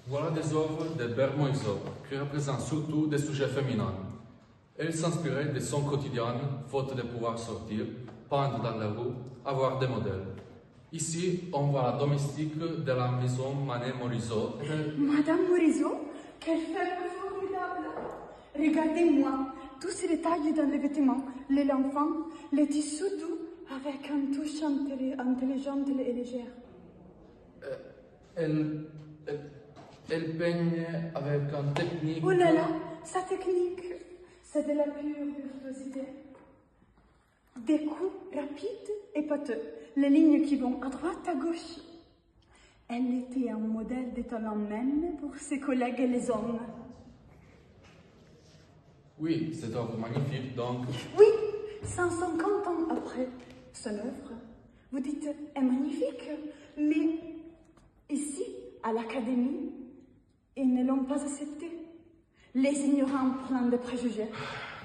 Voilà des œuvres de Bermoiseau qui représentent surtout des sujets féminins. Elle s'inspirait de son quotidien, faute de pouvoir sortir, peindre dans la rue, avoir des modèles. Ici, on voit la domestique de la maison Manet Morisot. Madame Morisot, quelle femme formidable! Regardez-moi, tous ces détails dans les vêtements, les enfants, les tissus doux, avec une touche intelligente et légère. Elle peigne avec une technique... Oh là là, sa technique, c'est de la pure virtuosité. Des coups rapides et pâteux, les lignes qui vont à droite, à gauche. Elle était un modèle de talent même pour ses collègues et les hommes. Oui, c'est œuvre magnifique, donc... Oui, 150 ans après son œuvre, vous dites, est magnifique, mais ici, à l'Académie, ils ne l'ont pas accepté. Les ignorants pleins de préjugés.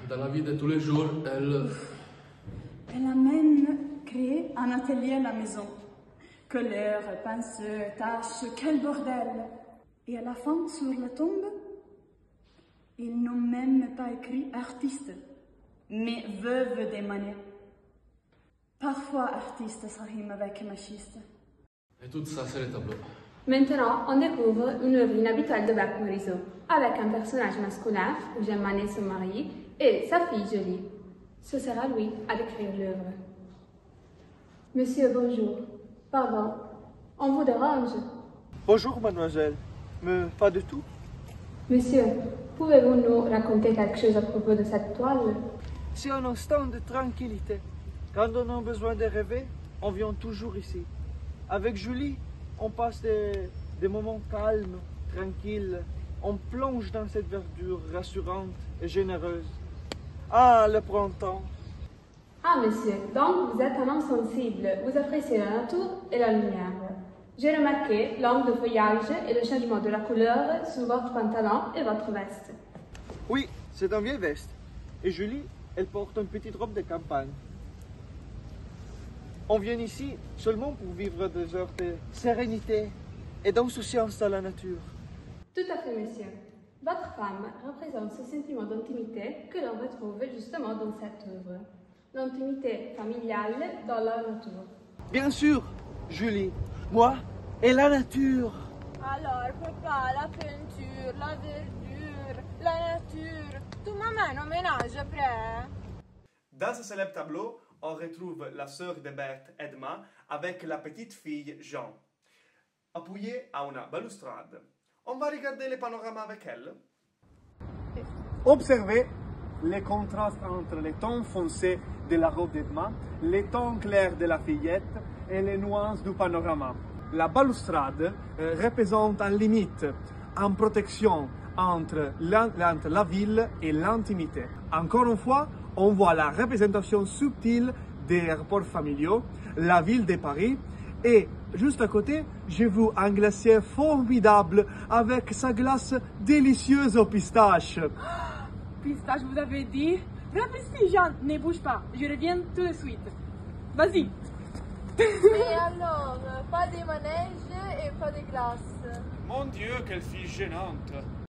Dans la vie de tous les jours, Elle a même créé un atelier à la maison. Couleurs, pinceaux, taches, quel bordel! Et à la fin, sur la tombe, ils n'ont même pas écrit artiste, mais veuve des Manet. Parfois, artiste, ça rime avec machiste. et tout ça, c'est les tableaux. Maintenant, on découvre une œuvre inhabituelle de Berthe Morisot, avec un personnage masculin, Eugène Manet son mari, et sa fille Julie. Ce sera lui à décrire l'œuvre. Monsieur, bonjour. Pardon, on vous dérange? Bonjour, mademoiselle. Mais pas du tout. Monsieur, pouvez-vous nous raconter quelque chose à propos de cette toile? C'est un instant de tranquillité. Quand on a besoin de rêver, on vient toujours ici. Avec Julie, on passe des moments calmes, tranquilles. On plonge dans cette verdure rassurante et généreuse. Ah, le printemps! Ah, monsieur, donc vous êtes un homme sensible. Vous appréciez la nature et la lumière. J'ai remarqué l'angle de feuillage et le changement de la couleur sur votre pantalon et votre veste. Oui, c'est une vieille veste. Et Julie, elle porte une petite robe de campagne. On vient ici seulement pour vivre des heures de sérénité et d'insouciance dans la nature. Tout à fait, monsieur. Votre femme représente ce sentiment d'intimité que l'on retrouve justement dans cette œuvre. L'intimité familiale dans la nature. Bien sûr, Julie, moi et la nature. Alors, papa, la peinture, la verdure, la nature, tu m'amènes un ménage après? Dans ce célèbre tableau, on retrouve la sœur de Berthe, Edma, avec la petite fille Jean, appuyée à une balustrade. On va regarder les panoramas avec elle. Observez les contrastes entre les tons foncés de la robe d'Edma, les tons clairs de la fillette et les nuances du panorama. La balustrade représente en limite, en protection entre la ville et l'intimité. Encore une fois, on voit la représentation subtile des rapports familiaux, la ville de Paris, et juste à côté, j'ai vu un glacier formidable avec sa glace délicieuse au pistache. Pistache, vous avez dit? Reste ici, Jean, ne bouge pas, je reviens tout de suite. Vas-y. Mais alors, pas de manège et pas de glace. Mon Dieu, quelle fille gênante!